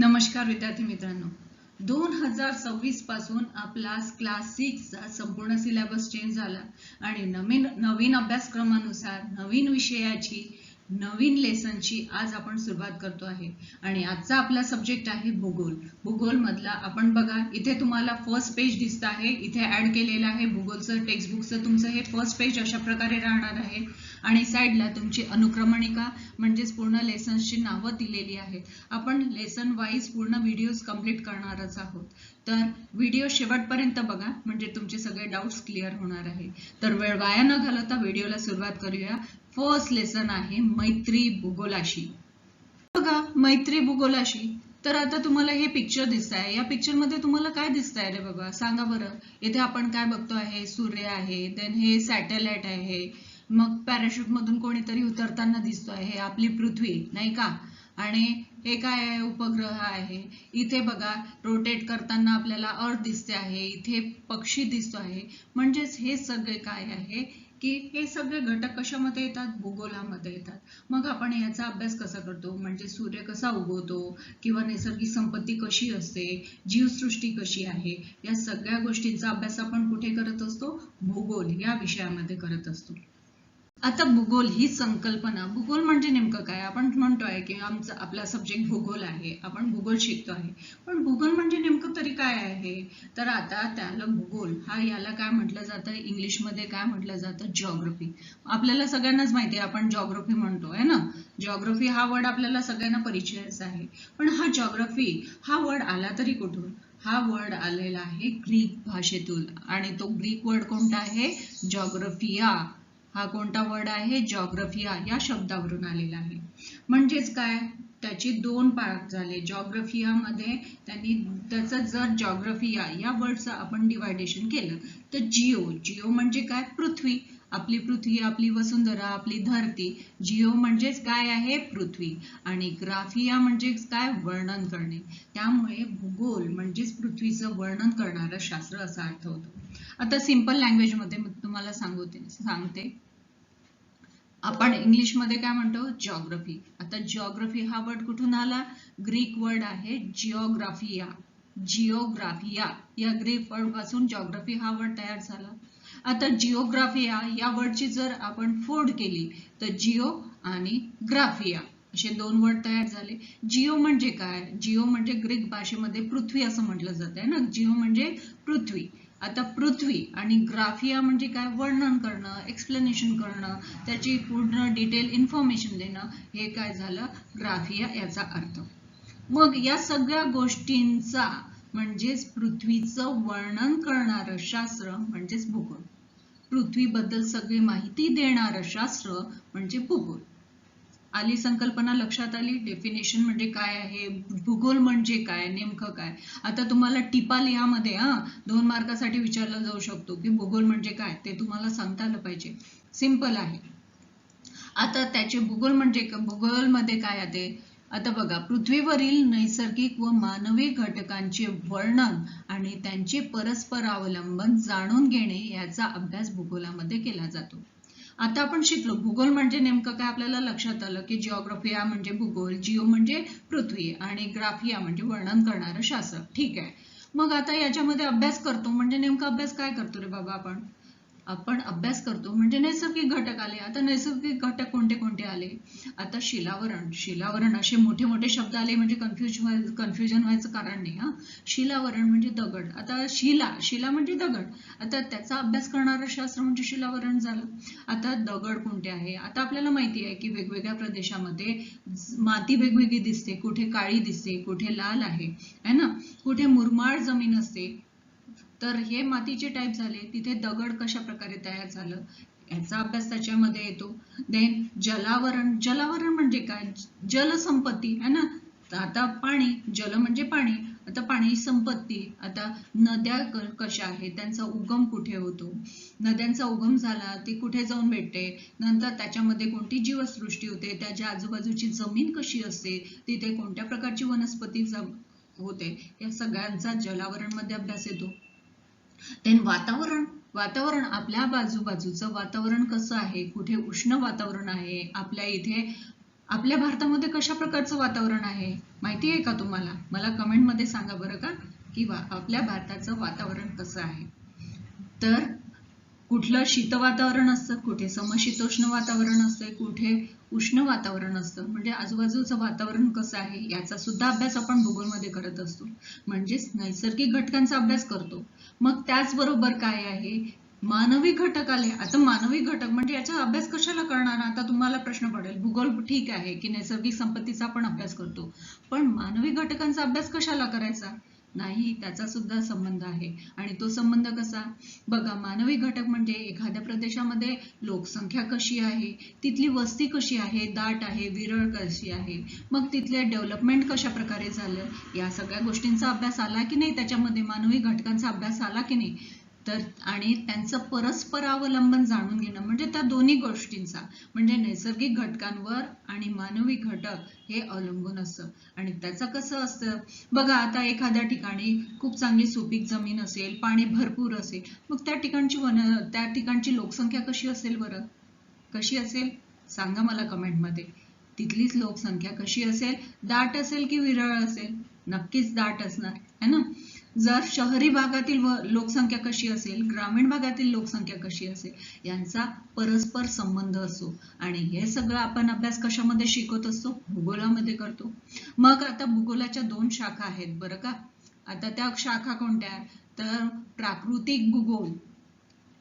नमस्कार विद्यार्थी मित्रांनो, 2026 पासून आपला क्लास 6 चा संपूर्ण सिलेबस चेंज झाला आणि नवीन अभ्यासक्रमानुसार नवीन विषयाची नवीन लेसनची आज आपण सुरुवात करतो आहे आणि आजचा आपला सब्जेक्ट आहे भूगोल. भूगोल मधला आपण बघा, इथे तुम्हाला फर्स्ट पेज दिसत आहे. इथे ऍड केलेलं आहे भूगोलचं टेक्स्टबुकचं. तुमचं हे फर्स्ट पेज अशा प्रकारे राहणार आहे आणि साईडला तुमची अनुक्रमणिका म्हणजेच पूर्ण लेसन्सची नावं दिलेली आहेत. आपण लेसन वाईज पूर्ण व्हिडिओज कंप्लीट करणारच आहोत, तर व्हिडिओ शेवटपर्यंत बघा म्हणजे तुमचे सगळे डाउट्स क्लिअर होणार आहे. तर वेळ वाया न घालवता व्हिडिओला सुरुवात करूया. फर्स्ट लेसन आहे मैत्री भूगोलाशी. बघा, मैत्री भूगोलाशी. तर आता तुम्हाला हे पिक्चर दिसत आहे. या पिक्चर मध्ये तुम्हाला काय दिसत आहे रे बाबा, सांगा बरं. इथे आपण काय बघतो आहे, सूर्य आहे, देन हे सॅटेलाइट आहे, मग पॅराशूट मधून कोणीतरी उतरताना दिसतो आहे, आपली पृथ्वी नाही का, आणि हे काय आहे, उपग्रह आहे. इथे बघा रोटेट करताना आपल्याला अर्थ दिसते आहे, इथे पक्षी दिसतो आहे. म्हणजेच हे सगळे काय आहे की हे सगळे घटक कशामध्ये येतात, भूगोलामध्ये येतात. मग आपण याचा अभ्यास कसा करतो, म्हणजे सूर्य कसा उगवतो किंवा नैसर्गिक संपत्ती कशी असते, जीवसृष्टी कशी आहे, या सगळ्या गोष्टींचा अभ्यास आपण कुठे करत असतो, भूगोल या विषयामध्ये करत असतो. आता भूगोल ही संकल्पना, भूगोल म्हणजे नेमकं काय. आपण म्हणतोय की आपला सब्जेक्ट भूगोल आहे, आपण भूगोल शिकतो आहे, पण भूगोल म्हणजे नेमकं तरी काय आहे. तर आता त्याला भूगोल याला काय म्हटलं जातं, इंग्लिशमध्ये काय म्हटलं जातं, जिओग्राफी. आपल्याला सगळ्यांनाच माहिती आहे, आपण जिओग्राफी म्हणतोय ना. जिओग्राफी हा वर्ड आपल्याला सगळ्यांना परिचयच आहे. पण हा जिओग्राफी हा वर्ड आला तरी कुठून. हा वर्ड आलेला आहे ग्रीक भाषेतून आणि तो ग्रीक वर्ड कोणता आहे, जिओग्राफिया. हा कोणता वर्ड आहे, जिओग्राफिया या शब्दावरून आलेला आहे. म्हणजेच काय, त्याचे दोन पार्ट झाले. जिओग्राफिया मध्ये त्यांनी त्याचं जर जिओग्राफिया या वर्डचं आपण डिवायडेशन केलं तर जिओ म्हणजे काय, पृथ्वी. आपली पृथ्वी, आपली वसुंधरा, आपली धरती. जिओ म्हणजेच काय आहे, पृथ्वी. आणि ग्राफिया म्हणजेच काय, वर्णन करणे. त्यामुळे भूगोल म्हणजेच पृथ्वीचं वर्णन करणारं शास्त्र असा अर्थ होतो. आता सिंपल लँग्वेज मध्ये तुम्हाला सांगते. आपण इंग्लिश मध्ये काय म्हणतो, जिओग्राफी. आता जिओग्राफी हा वर्ड कुठून आला, ग्रीक वर्ड आहे जिओग्राफिया. जिओग्राफिया या ग्रीक वर्ड पासून जिओग्राफी हा वर्ड तयार झाला. आता जिओग्राफिया या वर्डची जर आपण फोड केली तर जिओ आणि ग्राफिया असे दोन वर्ड तयार झाले. जिओ म्हणजे काय, जिओ म्हणजे ग्रीक भाषेमध्ये पृथ्वी असं म्हटलं जातंय ना, जिओ म्हणजे पृथ्वी. आता पृथ्वी आणि ग्राफिया म्हणजे काय, वर्णन करणं, एक्सप्लेनेशन करणं, त्याची पूर्ण डिटेल इन्फॉर्मेशन देणं, हे काय झालं, ग्राफिया याचा अर्थ. मग या सगळ्या गोष्टींचा म्हणजेच पृथ्वीचं वर्णन करणारं शास्त्र म्हणजेच भूगोल. पृथ्वीबद्दल सगळी माहिती देणारं शास्त्र म्हणजे भूगोल. आली संकल्पना लक्षात आली. डेफिनेशन म्हणजे काय आहे, भूगोल म्हणजे काय, नेमकं काय. आता तुम्हाला टिपा लिहामध्ये 2 मार्कासाठी विचारला जाऊ शकतो की भूगोल म्हणजे काय, ते तुम्हाला सांगता आलं पाहिजे. सिंपल आहे. आता त्याचे भूगोल म्हणजे भूगोल मध्ये काय आहे. आता बघा, पृथ्वीवरील नैसर्गिक व मानवी घटकांचे वर्णन आणि त्यांचे परस्पर अवलंबन जाणून घेणे याचा अभ्यास भूगोलामध्ये केला जातो. आता आपण शिकलो भूगोल म्हणजे नेमकं काय, आपल्याला लक्षात आलं की जिओग्राफिया म्हणजे भूगोल, जिओ म्हणजे पृथ्वी आणि ग्राफिया म्हणजे वर्णन करणारं शास्त्र. ठीक आहे. मग आता याच्यामध्ये अभ्यास करतो म्हणजे नेमका अभ्यास काय करतो रे बाबा, आपण अभ्यास करतो म्हणजे नैसर्गिक घटक आले. आता नैसर्गिक घटक कोणते कोणते आले, आता शिलावरण असे मोठे मोठे शब्द आले म्हणजे कन्फ्युजन व्हायचं कारण नाही. शिलावरण म्हणजे दगड. आता शिला म्हणजे दगड. आता त्याचा अभ्यास करणारं शास्त्र म्हणजे शिलावरण झालं. आता दगड कोणते आहे, आता आपल्याला माहिती आहे की वेगवेगळ्या प्रदेशामध्ये माती वेगवेगळी दिसते, कुठे काळी दिसते, कुठे लाल आहे ना, कुठे मुरमाड जमीन असते. तर हे मातीचे टाईप झाले. तिथे दगड कशा प्रकारे तयार झालं याचा अभ्यास त्याच्यामध्ये येतो. देन जलावरण म्हणजे काय, जलसंपत्ती आहे ना. आता पाणी, जल म्हणजे पाणी. आता पाणी संपत्ती. आता नद्या कशा आहेत, त्यांचा उगम कुठे होतो, नद्यांचा उगम झाला ती कुठे जाऊन भेटते, नंतर त्याच्यामध्ये कोणती जीवसृष्टी होते, त्याच्या आजूबाजूची जमीन कशी असते, तिथे कोणत्या प्रकारची वनस्पती होते, या सगळ्यांचा जलावरण मध्ये अभ्यास येतो. देन वातावरण आपल्या बाजूबाजूचं वातावरण कसं आहे, कुठे उष्ण वातावरण आहे, आपल्या इथे आपल्या भारतामध्ये कशा प्रकारचं वातावरण आहे माहिती आहे का तुम्हाला? मला कमेंटमध्ये सांगा बरं का, की आपल्या भारताचं वातावरण कसं आहे. तर कुठलं शीत वातावरण असतं, कुठे समशीतोष्ण वातावरण असतं, कुठे उष्ण वातावरण असतं. म्हणजे आजूबाजूचं वातावरण कसं आहे याचा सुद्धा अभ्यास आपण भूगोलमध्ये करत असतो. म्हणजेच नैसर्गिक घटकांचा अभ्यास करतो. मग त्याचबरोबर काय आहे, मानवी घटक आले. आता मानवी घटक म्हणजे याचा अभ्यास कशाला करणार? आता तुम्हाला प्रश्न पडेल, भूगोल ठीक आहे की नैसर्गिक संपत्तीचा आपण अभ्यास करतो, पण मानवी घटकांचा अभ्यास कशाला करायचा? नाही, त्याचा सुद्धा संबंध आहे. आणि तो संबंध कसा? बघा, मानवी घटक म्हणजे एखाद्या प्रदेशामध्ये लोकसंख्या कशी आहे, तिथली वस्ती कशी आहे, दाट आहे, विरळ कशी आहे, मग तिथले डेव्हलपमेंट कशा प्रकारे झालं, या सगळ्या गोष्टींचा अभ्यास आला की नाही, त्याच्यामध्ये मानवी घटकांचा अभ्यास आला की नाही. तर आणि त्यांचं परस्पर अवलंबन जाणून घेणं म्हणजे त्या दोन्ही गोष्टींचा, म्हणजे नैसर्गिक घटकांवर आणि मानवी घटक हे अवलंबून असतं. आणि त्याचं कसं असतं बघा, आता एखाद्या ठिकाणी खूप चांगली सुपीक जमीन असेल, पाणी भरपूर असेल, मग त्या ठिकाणची लोकसंख्या कशी असेल बरं? कशी असेल सांगा मला कमेंटमध्ये. तिथलीच लोकसंख्या कशी असेल? दाट असेल की विरळ असेल? नक्कीच दाट असणार है ना. जर शहरी भागातील लोकसंख्या कशी असेल, ग्रामीण भागातील लोकसंख्या कशी असेल, यांचा परस्पर संबंध असतो. आणि हे सगळं आपण अभ्यास कशामध्ये शिकवत असतो? भूगोलामध्ये करतो. मग आता भूगोलाच्या 2 शाखा आहेत बरं का. आता त्या शाखा कोणत्या? तर प्राकृतिक भूगोल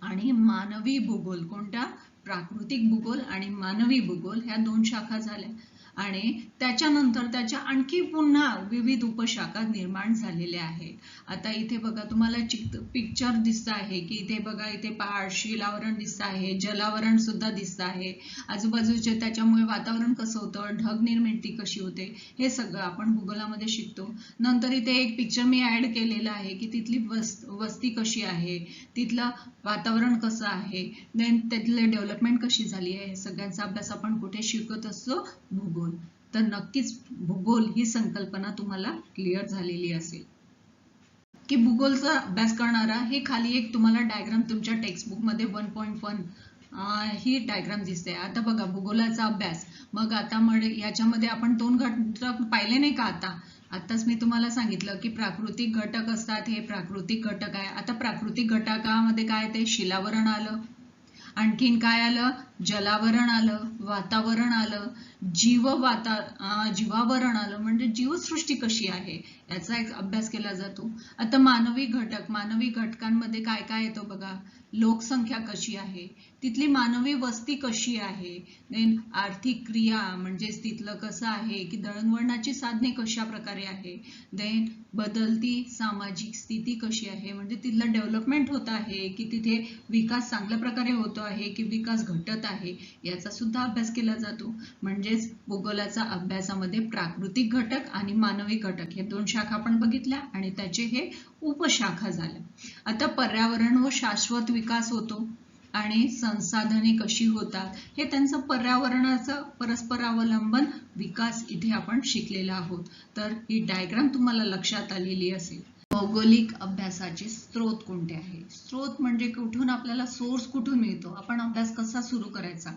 आणि मानवी भूगोल. कोणत्या? प्राकृतिक भूगोल आणि मानवी भूगोल ह्या 2 शाखा झाल्या. आणि त्याच्यानंतर त्याच्या आणखी पुन्हा विविध उपशाखा निर्माण झालेल्या आहेत. आता इथे बघा, तुम्हाला पिक्चर दिसत आहे की इथे बघा, इथे पहाड, शिलावरण दिसत आहे, जलावरण सुद्धा दिसत आहे, आजूबाजूचे त्याच्यामुळे वातावरण कसं होतं, ढग निर्मिती कशी होते, हे सगळं आपण भूगोलामध्ये शिकतो. नंतर इथे एक पिक्चर मी ऍड केलेलं आहे की तिथली वस्ती कशी आहे, तिथलं वातावरण कसं आहे, देन त्यातले डेव्हलपमेंट कशी झाली आहे, सगळ्यांचा अभ्यास आपण कुठे शिकत असतो? भूगोल. तर नक्कीच भूगोल ही संकल्पना तुम्हाला क्लिअर झालेली असेल. की भूगोलचा अभ्यास करणारा हे खाली एक तुम्हाला डायग्राम तुमच्या टेक्स्टबुक मध्ये 1.1 ही डायग्राम दिसते. आता बघा, भूगोलाचा अभ्यास, मग आता याच्यामध्ये आपण 2 घटक पाहिले नाही का? आताच मी तुम्हाला सांगितलं की प्राकृतिक घटक असतात, हे प्राकृतिक घटक आहे. आता प्राकृतिक घटकामध्ये काय, ते शिलावरण आलं, आणखीन काय आलं, जलावरण आलं, वातावरण आलं, जीवावरण आलं, म्हणजे जीवसृष्टी कशी आहे याचा एक अभ्यास केला जातो. आता मानवी घटकांमध्ये काय काय येतो बघा, लोकसंख्या कशी आहे, तिथली मानवी वस्ती कशी आहे, देन आर्थिक क्रिया म्हणजेच तिथलं कसं आहे की दळणवळणाची साधने कशा प्रकारे आहे, देन बदलती सामाजिक स्थिती कशी आहे, म्हणजे तिथलं डेव्हलपमेंट होत आहे की तिथे विकास चांगल्या प्रकारे होतो आहे की विकास घटत आहे, याचा सुद्धा अभ्यास केला जातो. म्हणजेच भूगोलाचा अभ्यासामध्ये प्राकृतिक घटक आणि मानवी घटक हे 2 शाखा आपण बघितल्या आणि त्याचे हे उपशाखा झाल्या. आता पर्यावरण व शाश्वत विकास होतो आणि संसाधने कशी होतात, हे त्यांचं पर्यावरणाचं परस्पर अवलंबन विकास इथे आपण शिकलेला आहोत. तर ही डायग्राम तुम्हाला लक्षात आलेली असेल. भौगोलिक अभ्यासाचे स्रोत कोणते आहे? स्रोत म्हणजे कुठून आपल्याला सोर्स कुठून मिळतो, आपण अभ्यास कसा सुरू करायचा,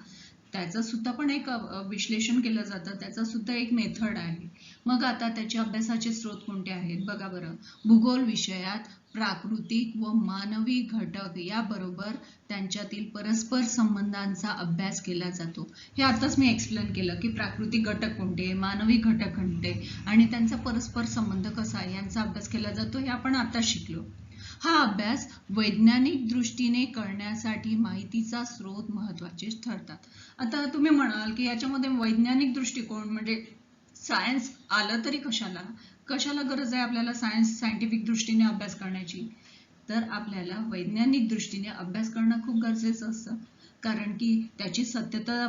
त्याचं सुद्धा पण एक विश्लेषण केलं जातं, त्याचा सुद्धा एक मेथड आहे. मग आता त्याचे अभ्यासाचे स्रोत कोणते आहेत बघा बरं. भूगोल विषयात प्राकृतिक व मानवी घटक याबरोबर त्यांच्यातील परस्पर संबंधांचा अभ्यास केला जातो. हे आताच मी एक्सप्लेन केलं की प्राकृतिक घटक कोणते, मानवी घटक कोणते आणि त्यांचा परस्पर संबंध कसा आहे यांचा अभ्यास केला जातो, हे आपण आता शिकलो. हा अभ्यास वैज्ञानिक दृष्टीने करण्यासाठी माहितीचा स्रोत महत्त्वाचे ठरतात. आता तुम्ही म्हणाल की याच्यामध्ये वैज्ञानिक दृष्टिकोन म्हणजे सायन्स आलं तरी कशाला गरज आहे आपल्याला सायंटिफिक दृष्टीने अभ्यास करण्याची? तर आपल्याला वैज्ञानिक दृष्टीने अभ्यास करणं खूप गरजेचं असतं, कारण की त्याची सत्यता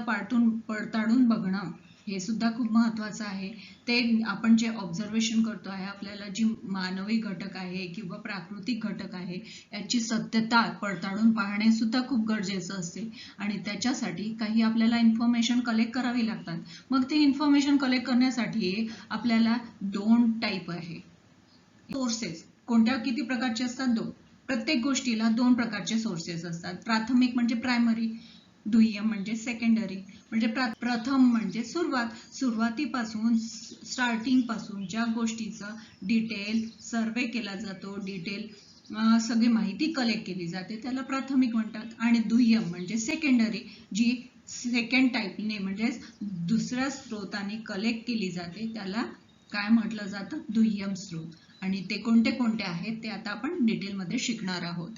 पडताळून बघणं हे सुद्धा खूप महत्त्वाचं आहे. ते आपण जे ऑब्झर्वेशन करतो आहे, आपल्याला जी मानवी घटक आहे किंवा प्राकृतिक घटक आहे याची सत्यता पडताळून पाहणे सुद्धा खूप गरजेचं असते. आणि त्याच्यासाठी काही आपल्याला इन्फॉर्मेशन कलेक्ट करावी लागतात. मग ते इन्फॉर्मेशन कलेक्ट करण्यासाठी आपल्याला 2 टाईप आहे सोर्सेस. कोणत्या किती प्रकारचे असतात? 2. प्रत्येक गोष्टीला 2 प्रकारचे सोर्सेस असतात. प्राथमिक म्हणजे प्रायमरी, दुय्यम म्हणजे सेकंडरी, म्हणजे प्रथम म्हणजे सुरुवातीपासून स्टार्टिंग पासून ज्या गोष्टीचा डिटेल सर्वे केला जातो, डिटेल सगळी माहिती कलेक्ट केली जाते त्याला प्राथमिक म्हणतात. आणि दुय्यम म्हणजे सेकंडरी, जी सेकंड टाईपने म्हणजे दुसऱ्या स्रोताने कलेक्ट केली जाते त्याला काय म्हटलं जातं, दुय्यम स्रोत. आणि ते कोणते कोणते आहेत ते आता आपण डिटेलमध्ये शिकणार आहोत.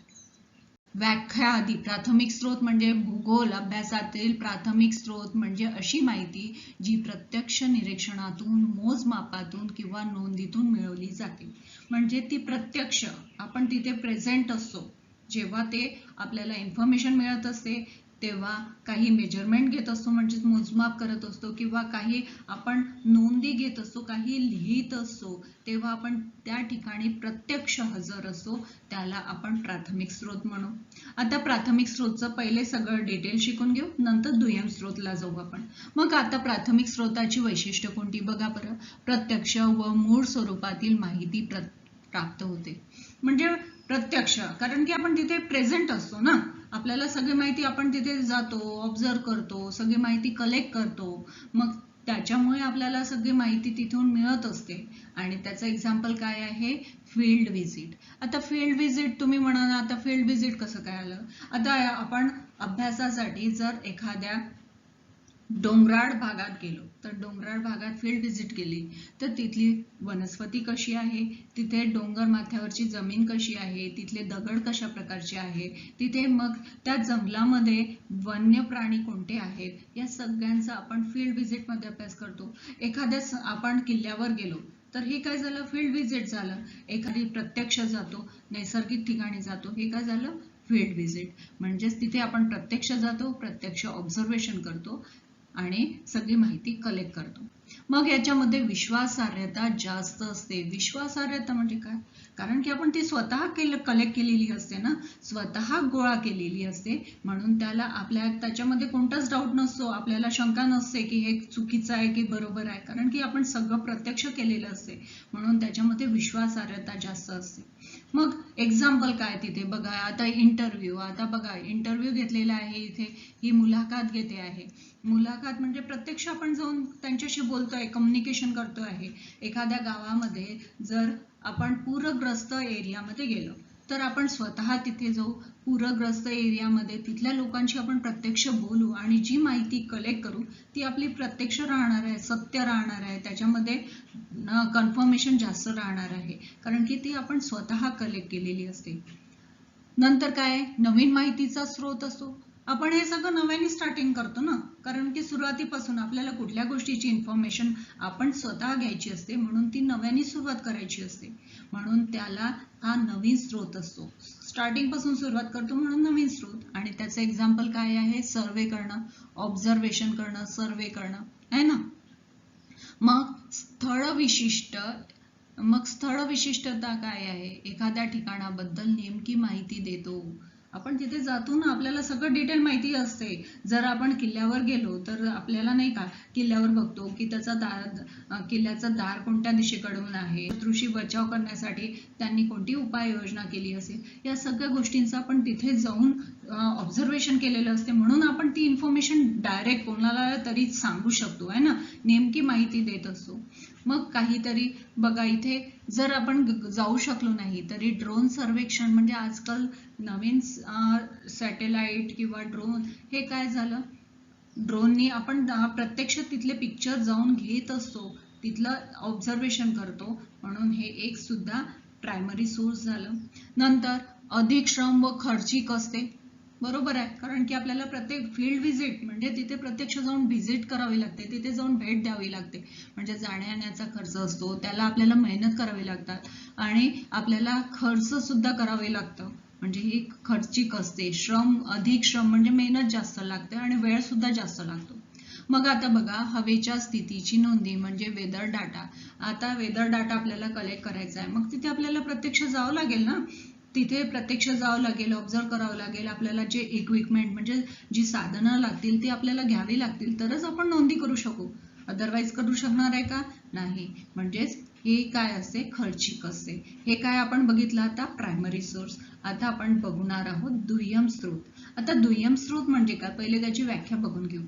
व्याख्या आधी, प्राथमिक स्रोत म्हणजे भूगोल अभ्यासातील प्राथमिक स्रोत म्हणजे अशी माहिती जी प्रत्यक्ष निरीक्षणातून, मोजमापातून किंवा नोंदीतून मिळवली जाते. म्हणजे ती प्रत्यक्ष आपण तिथे प्रेझेंट असतो, जेव्हा ते आपल्याला इन्फॉर्मेशन मिळत असते तेव्हा काही मेजरमेंट घेत असतो म्हणजे मोजमाप करत असतो, किंवा काही आपण नोंदी घेत असतो, काही लिहित असतो, तेव्हा आपण त्या ठिकाणी प्रत्यक्ष हजर असतो, त्याला आपण प्राथमिक स्रोत म्हणू. आता प्राथमिक स्रोतचं पहिले सगळं डिटेल शिकून घेऊ, नंतर दुय्यम स्रोतला जाऊ आपण. मग आता प्राथमिक स्रोताची वैशिष्ट्य कोणती बघा बरं. प्रत्यक्ष व मूळ स्वरूपातील माहिती प्राप्त होते. म्हणजे प्रत्यक्ष, कारण की आपण तिथे प्रेझेंट असतो ना, आपल्याला सगळी माहिती, आपण तिथे जातो, ऑब्झर्व करतो, सगळी माहिती कलेक्ट करतो, मग त्याच्यामुळे आपल्याला सगळी माहिती तिथून मिळत असते. आणि त्याचं एक्झाम्पल काय आहे, फील्ड व्हिजिट. आता फील्ड व्हिजिट तुम्ही म्हणाल, आता फील्ड व्हिजिट कसं काय आलं. आता आपण अभ्यासासाठी जर एखाद्या डोंगराळ भागात गेलो, तर डोंगराळ भागात फील्ड व्हिजिट केली तर तिथली वनस्पती कशी आहे, तिथे डोंगर माथ्यावरची जमीन कशी आहे, तिथले दगड कशा प्रकारचे आहे, तिथे मग त्या जंगलामध्ये वन्य प्राणी कोणते आहेत, या सगळ्यांचा आपण फील्ड व्हिजिट मध्ये अभ्यास करतो. एखाद्या आपण किल्ल्यावर गेलो तर हे काय झालं, फील्ड व्हिजिट झालं. एखादी प्रत्यक्ष जातो, नैसर्गिक ठिकाणी जातो, हे काय झालं, फील्ड व्हिजिट. म्हणजेच तिथे आपण प्रत्यक्ष जातो, प्रत्यक्ष ऑब्झर्वेशन करतो आणि सगळी माहिती कलेक्ट करतो. मग याच्यामध्ये विश्वासार्हता जास्त असते. विश्वासार्हता म्हणजे काय, कारण की आपण ती स्वतः कलेक्ट केलेली असते ना, स्वतः गोळा केलेली असते, म्हणून त्याला त्याच्यामध्ये कोणताच डाऊट नसतो, आपल्याला शंका नसते की हे चुकीचं आहे की बरोबर आहे, कारण की आपण सगळं प्रत्यक्ष केलेलं असते, म्हणून त्याच्यामध्ये विश्वासार्हता जास्त असते. मग एक्झाम्पल काय तिथे बघा. आता इंटरव्ह्यू, आता बघा इंटरव्ह्यू घेतलेला आहे, इथे ही मुलाखत घेते आहे. मुलाखत म्हणजे प्रत्यक्ष आपण जाऊन त्यांच्याशी बोलतोय, कम्युनिकेशन करतो आहे. एखाद्या गावामध्ये जर आपण पूरग्रस्त एरियामध्ये गेलो तर आपण स्वतः तिथे जाऊ, पूरग्रस्त एरियामध्ये तिथल्या लोकांशी आपण प्रत्यक्ष बोलू आणि जी माहिती कलेक्ट करू ती आपली प्रत्यक्ष राहणार आहे, सत्य राहणार आहे, त्याच्यामध्ये कन्फर्मेशन जास्त राहणार आहे, कारण की ती आपण स्वतः कलेक्ट केलेली असते. नंतर काय, नवीन माहितीचा स्रोत असतो. आपण हे सगळं नव्याने स्टार्टिंग करतो ना, कारण की सुरुवातीपासून आपल्याला कुठल्या गोष्टीची इन्फॉर्मेशन आपण स्वतः घ्यायची असते, म्हणून ती नव्याने सुरुवात करायची असते, म्हणून त्याला हा नवीन स्रोत असतो. स्टार्टिंग पासून सुरुवात करतो म्हणून नवीन स्रोत. आणि त्याचं एक्झाम्पल काय आहे, सर्वे करणं, ऑब्झर्वेशन करणं, सर्वे करणं आहे ना. मग स्थळ विशिष्टता काय आहे, एखाद्या ठिकाणाबद्दल नेमकी माहिती देतो. आपण तिथे जातो ना, आपल्याला सगळं डिटेल माहिती असते. जर आपण किल्ल्यावर गेलो तर आपल्याला नाही का, किल्ल्यावर बघतो की किल्ल्याचं दार कोणत्या दिशेकडून आहे, शत्रूशी बचाव करण्यासाठी त्यांनी कोणती उपाययोजना केली असेल, या सगळ्या गोष्टींचं आपण तिथे जाऊन ऑब्झर्वेशन केलेलं असते, म्हणून आपण ती इन्फॉर्मेशन डायरेक्ट कोणाला तरी सांगू शकतो आहे ना, नेमकी माहिती देत असतो. मग काहीतरी बघा, इथे जर आपण जाऊ शकलो नाही तरी ड्रोन सर्वेक्षण, म्हणजे आजकाल नवीन सॅटेलाइट किंवा ड्रोन, हे काय झालं, ड्रोननी आपण प्रत्यक्ष तिथले पिक्चर जाऊन घेत असतो, तिथलं ऑब्झर्वेशन करतो, म्हणून हे एक सुद्धा प्रायमरी सोर्स झालं. नंतर अधिक श्रम व खर्चिक असते, बरोबर आहे, कारण की आपल्याला प्रत्येक फील्ड व्हिजिट म्हणजे तिथे प्रत्यक्ष जाऊन व्हिजिट करावी लागते, तिथे जाऊन भेट द्यावी लागते, म्हणजे जाण्या येण्याचा खर्च असतो, त्याला आपल्याला मेहनत करावी लागतात आणि आपल्याला खर्च सुद्धा करावे लागतं, म्हणजे ही खर्चिक असते. अधिक श्रम म्हणजे मेहनत जास्त लागते आणि वेळ सुद्धा जास्त लागतो. मग आता बघा, हवेच्या स्थितीची नोंदी म्हणजे वेदर डाटा. आता वेदर डाटा आपल्याला कलेक्ट करायचा आहे, मग तिथे आपल्याला प्रत्यक्ष जावं लागेल ना, तिथे प्रत्यक्ष जावं लागेल, ऑब्झर्व करावं लागेल, आपल्याला जे इक्विपमेंट म्हणजे जी साधनं लागतील ती आपल्याला घ्यावी लागतील, तरच आपण नोंदी करू शकू. अदरवाईज करू शकणार आहे का? नाही. म्हणजेच हे काय असते? खर्चिक असते. हे काय आपण बघितलं आता? Primary source. आता आपण बघणार आहोत दुय्यम स्रोत. आता दुय्यम स्रोत म्हणजे काय? पहिले त्याची व्याख्या बघून घेऊ.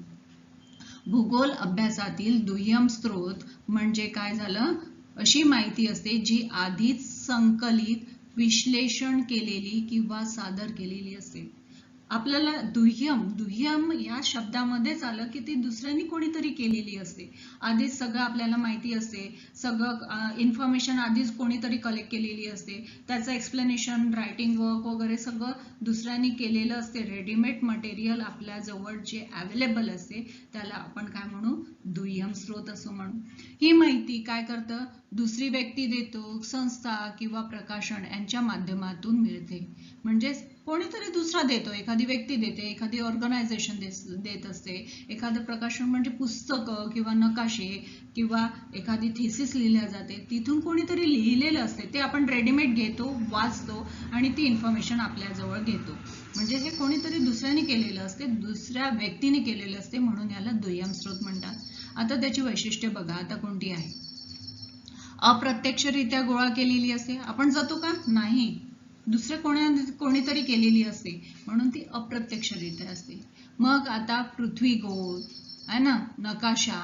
भूगोल अभ्यासातील दुय्यम स्रोत म्हणजे काय झालं? अशी माहिती असते जी आधीच संकलित, विश्लेषण केलेली किंवा सादर केलेली असते. आपल्याला दुय्यम या शब्दामध्येच आलं की ती दुसऱ्यांनी कोणीतरी केलेली असते. आधीच सगळं आपल्याला माहिती असते, सगळं इन्फॉर्मेशन आधीच कोणीतरी कलेक्ट केलेली असते, त्याचं एक्सप्लेनेशन, रायटिंग वर्क वगैरे सगळं दुसऱ्यांनी केलेलं असते. रेडीमेड मटेरियल आपल्या जवळ जे अवेलेबल असते त्याला आपण काय म्हणू? दुय्यम स्रोत असं म्हणू. ही माहिती काय करतं? दुसरी व्यक्ती देतो, संस्था किंवा प्रकाशन यांच्या माध्यमातून मिळते. म्हणजेच कोणीतरी दुसरा देतो, एखादी व्यक्ती देते, एखादी ऑर्गनायझेशन देत असते, एखादं प्रकाशन म्हणजे पुस्तकं किंवा नकाशे किंवा एखादी थिसिस लिहिल्या जाते, तिथून कोणीतरी लिहिलेलं असते, ते आपण रेडीमेड घेतो, वाचतो आणि ती इन्फॉर्मेशन आपल्याजवळ घेतो. म्हणजे हे कोणीतरी दुसऱ्याने केलेलं असते, दुसऱ्या व्यक्तीने केलेलं असते, म्हणून याला दुय्यम स्रोत म्हणतात. आता त्याची वैशिष्ट्ये बघा आता कोणती आहे? अप्रत्यक्षरित्या गोळा केलेली असते. आपण जातो का? नाही. दुसऱ्या कोणीतरी केलेली असते, म्हणून ती अप्रत्यक्षरित्या असते. मग आता पृथ्वी गोल आहे ना, नकाशा.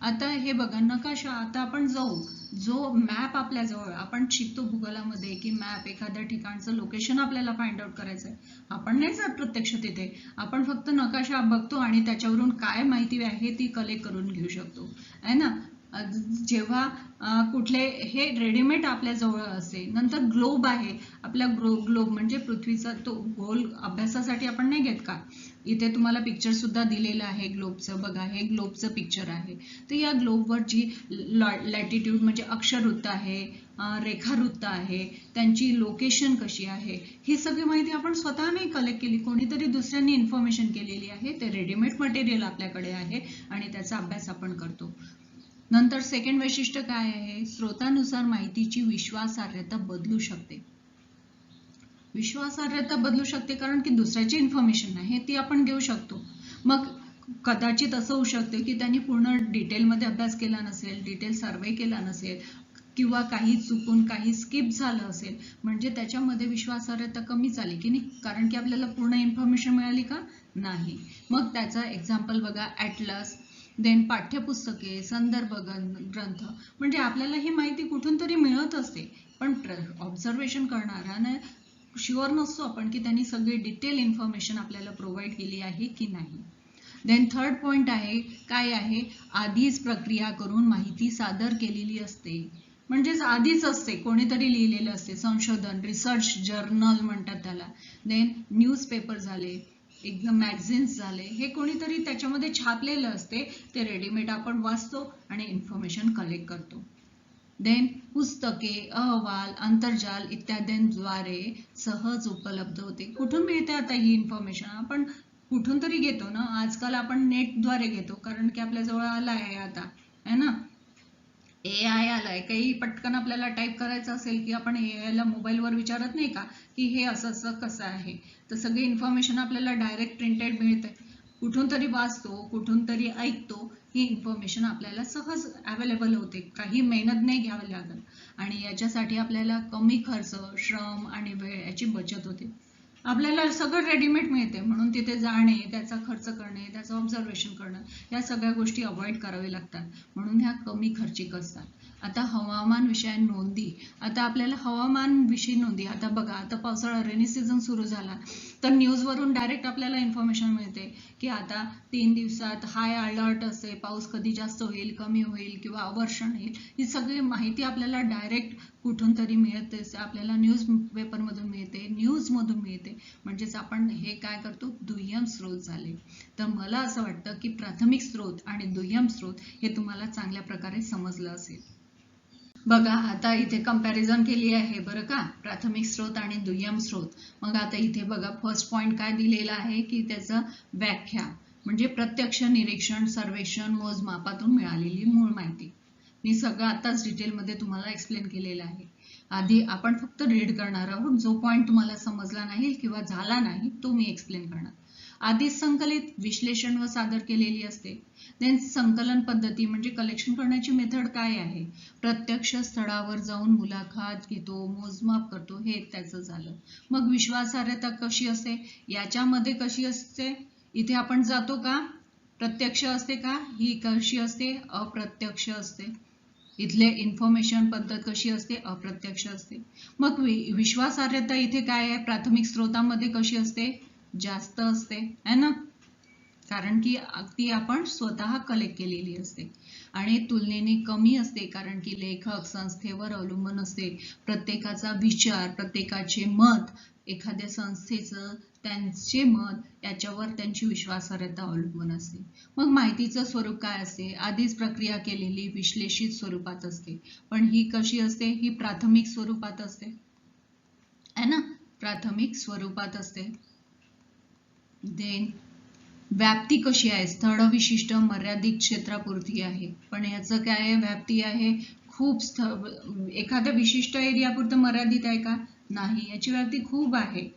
आता हे बघा नकाशा, आता आपण जो मॅप आपल्याजवळ, आपण शिकतो भूगोलामध्ये की मॅप एखाद्या ठिकाणचं लोकेशन आपल्याला फाइंड आउट करायचं आहे. आपण नाही जात प्रत्यक्ष तिथे, आपण फक्त नकाशा बघतो आणि त्याच्यावरून काय माहिती आहे ती कलेक्ट करून घेऊ शकतो आहे ना. जेव्हा कुठले हे रेडीमेड आपल्या जवळ असते. नंतर ग्लोब आहे आपला, ग्लोब म्हणजे पृथ्वीचा तो गोल अभ्यासासाठी आपण नाही घेत का? इथे तुम्हाला पिक्चर सुद्धा दिलेलं आहे ग्लोबचं. बघा हे ग्लोबचं पिक्चर आहे. तर या ग्लोबवर जी लॅटिट्यूड म्हणजे अक्षरवृत्त आहे, रेखावृत्त आहे, त्यांची लोकेशन कशी आहे, ही सगळी माहिती आपण स्वतः नाही कलेक्ट केली, कोणीतरी दुसऱ्यांनी इन्फॉर्मेशन केलेली आहे. ते रेडीमेड मटेरियल आपल्याकडे आहे आणि त्याचा अभ्यास आपण करतो. नंतर सेकंड वैशिष्ट्य काय आहे? स्रोतानुसार माहितीची विश्वासार्हता बदलू शकते. विश्वासार्हता बदलू शकते कारण की दुसऱ्याची इन्फॉर्मेशन आहे ती आपण घेऊ शकतो. मग कदाचित असं होऊ शकते की त्यांनी पूर्ण डिटेलमध्ये अभ्यास केला नसेल, डिटेल सर्वे केला नसेल किंवा काही चुकून काही स्किप झालं असेल, म्हणजे त्याच्यामध्ये विश्वासार्हता कमी झाली की नाही, कारण की आपल्याला पूर्ण इन्फॉर्मेशन मिळाली का? नाही. मग त्याचा एक्झाम्पल बघा, ॲटलस, देन पाठ्यपुस्तके, संदर्भ ग्रंथ. म्हणजे आपल्याला ही माहिती कुठून तरी मिळत असते, पण ऑब्झर्वेशन करणाऱ्याने शुअर नसतो आपण की त्यांनी सगळी डिटेल इन्फॉर्मेशन आपल्याला प्रोव्हाइड केली आहे की नाही. देन थर्ड पॉइंट आहे, काय आहे? आधीच प्रक्रिया करून माहिती सादर केलेली असते. म्हणजेच आधीच असते, कोणीतरी लिहिलेलं असते, संशोधन, रिसर्च जर्नल म्हणतात त्याला. देन न्यूजपेपर झाले, एकदम मॅगझिन्स झाले, हे कोणीतरी त्याच्यामध्ये छापलेलं असते, ते रेडीमेड आपण वाचतो आणि इन्फॉर्मेशन कलेक्ट करतो. देन पुस्तके, अहवाल, आंतरजाल इत्यादींद्वारे सहज उपलब्ध होते. कुठून मिळते आता ही इन्फॉर्मेशन? आपण कुठून तरी घेतो ना. आजकाल आपण नेटद्वारे घेतो, कारण की आपल्या जवळ आला आहे आता है ना, AI आलाय. काही पटकन आपल्याला टाईप करायचं असेल की आपण AI ला मोबाईलवर विचारत नाही का की हे असं असं कसं आहे, तर सगळी इन्फॉर्मेशन आपल्याला डायरेक्ट प्रिंटेड मिळते. कुठून तरी वाचतो, कुठून तरी ऐकतो, ही इन्फॉर्मेशन आपल्याला सहज अवेलेबल होते, काही मेहनत नाही घ्यावी लागत आणि याच्यासाठी आपल्याला कमी खर्च, श्रम आणि वेळ याची बचत होते. आपल्याला सगळं रेडीमेड मिळते, म्हणून तिथे जाणे, त्याचा खर्च करणे, त्याचं ऑब्झर्वेशन करणं, या सगळ्या गोष्टी अवॉइड करावे लागतात, म्हणून ह्या कमी खर्चिक असतात. आता हवामान विषय नोंदी. आता आपल्याला हवामान विषयी नोंदी, आता बघा आता पावसाळा रेनी सीझन सुरू झाला तर न्यूजवरून डायरेक्ट आपल्याला इन्फॉर्मेशन मिळते की आता 3 दिवसात हाय अलर्ट असते, पाऊस कधी जास्त होईल, कमी होईल किंवा अवर्षण येईल, ही सगळी माहिती आपल्याला डायरेक्ट कुठून तरी मिळते, आपल्याला न्यूज पेपरमधून मिळते, न्यूजमधून मिळते. म्हणजेच आपण हे काय करतो? दुय्यम स्रोत झाले. तर मला असं वाटतं की प्राथमिक स्रोत आणि दुय्यम स्रोत हे तुम्हाला चांगल्या प्रकारे समजलं असेल. बघा आता इथे कंपॅरिझन केली आहे बरं का, प्राथमिक स्रोत आणि दुय्यम स्रोत. मग आता इथे बघा फर्स्ट पॉइंट काय दिलेला आहे की त्याचं व्याख्या म्हणजे प्रत्यक्ष निरीक्षण, सर्वेक्षण, मोजमापातून मिळालेली मूळ माहिती. मी सगळं आताच डिटेलमध्ये तुम्हाला एक्सप्लेन केलेलं आहे. आधी आपण फक्त रीड करणार आहोत, जो पॉइंट तुम्हाला समजला नाही किंवा झाला नाही तो मी एक्सप्लेन करणार. आधीच संकलित, विश्लेषण व सादर केलेली असते. देन संकलन पद्धती म्हणजे कलेक्शन करण्याची मेथड काय आहे, प्रत्यक्ष स्थळावर जाऊन मुलाखत घेतो, मोजमाप करतो, हे त्याचं झालं. मग विश्वासार्हता कशी असते, याच्यामध्ये कशी असते, इथे आपण जातो का, प्रत्यक्ष असते का, ही कशी असते, अप्रत्यक्ष असते. इथले इन्फॉर्मेशन पद्धत कशी असते, अप्रत्यक्ष असते. मग विश्वासार्हता इथे काय आहे, प्राथमिक स्रोतांमध्ये कशी असते, जास्त असते है ना, कारण की ती आपण स्वतः कलेक्ट केलेली असते. आणि तुलनेने कमी असते कारण की लेखक संस्थेवर अवलंबून असते, प्रत्येकाचा विचार, प्रत्येकाचे मत, एखाद्या संस्थेचं त्यांचे मत याच्यावर त्यांची विश्वासार्हता अवलंबून असते. मग माहितीचं स्वरूप काय असते, आधीच प्रक्रिया केलेली विश्लेषित स्वरूपात असते, पण ही कशी असते, ही प्राथमिक स्वरूपात असते है ना, प्राथमिक स्वरूपात असते. देन व्याप्ती कशी आहे, स्थळ विशिष्ट मर्यादित क्षेत्रापुरती आहे, पण याचं काय आहे, व्याप्ती आहे खूप, एखाद्या विशिष्ट एरियापुरतं मर्यादित आहे का, नाही, याची व्याप्ती खूप आहे,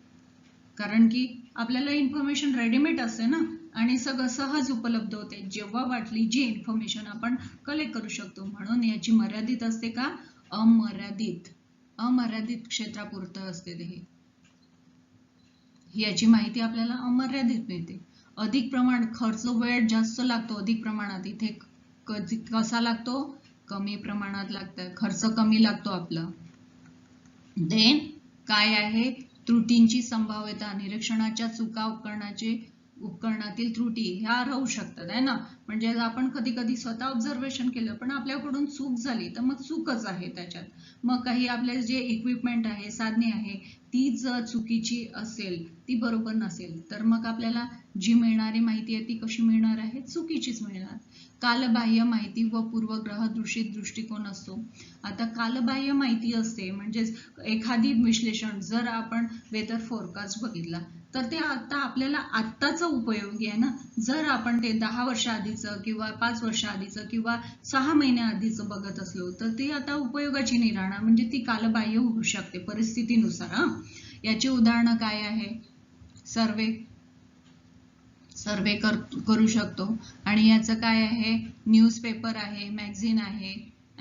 कारण की आपल्याला इन्फॉर्मेशन रेडीमेड असते ना, आणि सगळं सहज उपलब्ध होते, जेव्हा वाटली जी इन्फॉर्मेशन आपण कलेक्ट करू शकतो. म्हणून याची मर्यादित असते का, अमर्यादित क्षेत्रापुरतं असते ते, याची माहिती आपल्याला अमर्यादित मिळते. अधिक प्रमाण, खर्च वेळ जास्त लागतो अधिक प्रमाणात, इथे कसा लागतो, कमी प्रमाणात लागतं, खर्च कमी लागतो आपला. देन काय आहे, त्रुटींची संभाव्यता, निरीक्षणाच्या चुका, उपकरणातील त्रुटी ह्या राहू शकतात है ना, म्हणजे आपण कधी कधी स्वतः ऑब्झर्वेशन केलं पण आपल्याकडून चूक झाली तर मग चूकच आहे त्याच्यात. मग काही आपले जे इक्विपमेंट आहे, साधने आहे, ती जर चुकीची असेल, ती बरोबर नसेल, तर मग आपल्याला जी मिळणारी माहिती आहे ती कशी मिळणार आहे, चुकीचीच मिळणार. कालबाह्य माहिती व पूर्वग्रह दूषित दृष्टिकोन असतो. आता कालबाह्य माहिती असते म्हणजेच एखादी विश्लेषण, जर आपण वेदर फोरकास्ट बघितला तर ते आता आपल्याला आत्ताच उपयोगी आहे ना, जर आपण ते 10 वर्ष आधीचं किंवा 5 वर्ष आधीचं किंवा 6 महिन्या आधीचं बघत असलो तर ते आता उपयोगाची नाही राहणार, म्हणजे ती कालबाह्य होऊ शकते परिस्थितीनुसार. याची उदाहरणं काय आहे, सर्वे करू शकतो, आणि याचं काय आहे, न्यूजपेपर आहे, मॅगझिन आहे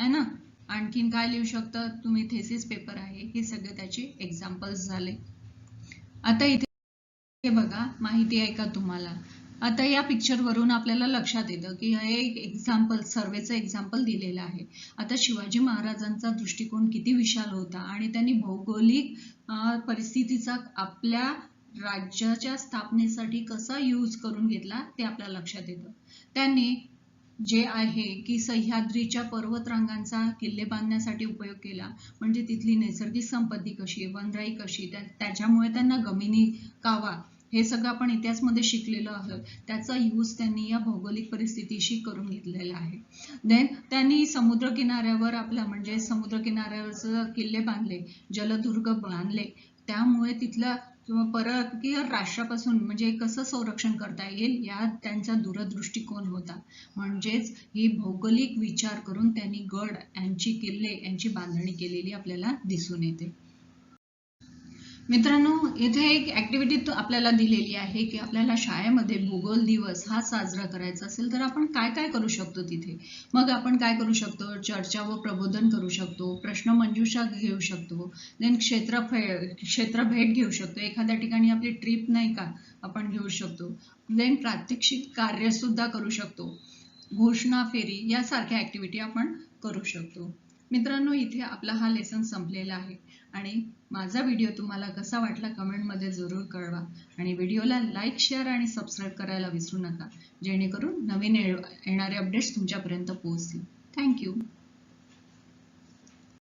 ना, आणखीन काय लिहू शकता तुम्ही, थेसिस पेपर आहे, हे सगळे त्याचे एक्झाम्पल्स झाले. आता इथे बघा, माहिती आहे का तुम्हाला, आता या पिक्चर वरून आपल्याला लक्षात येतं की हे एक एक्झाम्पल, सर्वेचं एक्झाम्पल दिलेलं आहे. आता शिवाजी महाराजांचा दृष्टिकोन किती विशाल होता आणि त्यांनी भौगोलिक परिस्थितीचा आपल्या राज्याच्या स्थापनेसाठी कसा यूज करून घेतला ते आपल्या लक्षात येतं. त्यांनी जे आहे की सह्याद्रीच्या पर्वतरांगांचा किल्ले बांधण्यासाठी उपयोग केला, म्हणजे तिथली नैसर्गिक संपत्ती कशी, वनराई कशी, त्याच्यामुळे त्यांना गमिनी कावा, हे सगळं आपण इतिहासमध्ये शिकलेलो आहोत, त्याचा यूज त्यांनी या भौगोलिक परिस्थितीशी करून घेतलेला आहे. देन त्यांनी समुद्र किनाऱ्यावर आपला म्हणजे समुद्र किनाऱ्यावर किल्ले बांधले, जलदुर्ग बांधले, त्यामुळे तिथला परकीय राष्ट्रापासून म्हणजे कसं संरक्षण करता येईल या त्यांचा दूरदृष्टिकोन होता. म्हणजेच ही भौगोलिक विचार करून त्यांनी गड यांची, किल्ले यांची बांधणी केलेली आपल्याला दिसून येते. मित्रांनो, इथे एक ऍक्टिव्हिटी आपल्याला दिलेली आहे की आपल्याला शाळेमध्ये भूगोल दिवस हा साजरा करायचा असेल तर आपण काय काय करू शकतो तिथे. मग आपण काय करू शकतो, चर्चा व प्रबोधन करू शकतो, प्रश्नमंजुषा घेऊ शकतो, देन क्षेत्र भेट घेऊ शकतो, एखाद्या ठिकाणी आपली ट्रिप नाही का आपण घेऊ शकतो, देन प्रात्यक्षिक कार्य सुद्धा करू शकतो, घोषणा फेरी यासारख्या ऍक्टिव्हिटी आपण करू शकतो. मित्रांनो, इथे आपला हा लेसन संपलेला आहे आणि माझा व्हिडिओ तुम्हाला कसा वाटला कमेंटमध्ये जरूर कळवा, आणि व्हिडिओला लाईक, शेअर आणि सबस्क्राईब करायला विसरू नका, जेणेकरून नवीन येणारे अपडेट्स तुमच्यापर्यंत पोहोचतील. थँक्यू.